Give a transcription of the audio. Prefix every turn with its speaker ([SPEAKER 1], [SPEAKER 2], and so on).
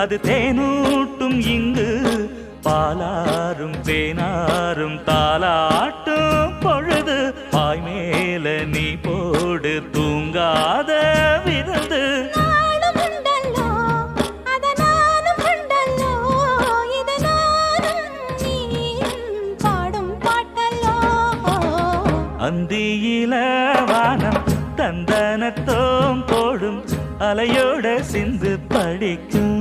[SPEAKER 1] அது தேனூட்டும் இங்கு பாலாரும் தேனாரும் தாலாட்டும் பொழுது பாய் மேல நீ போடு தூங்காத விருந்து அந்தியில வானம் தந்தனத்தோம் போடும் அலையோட சிந்து படிக்கும்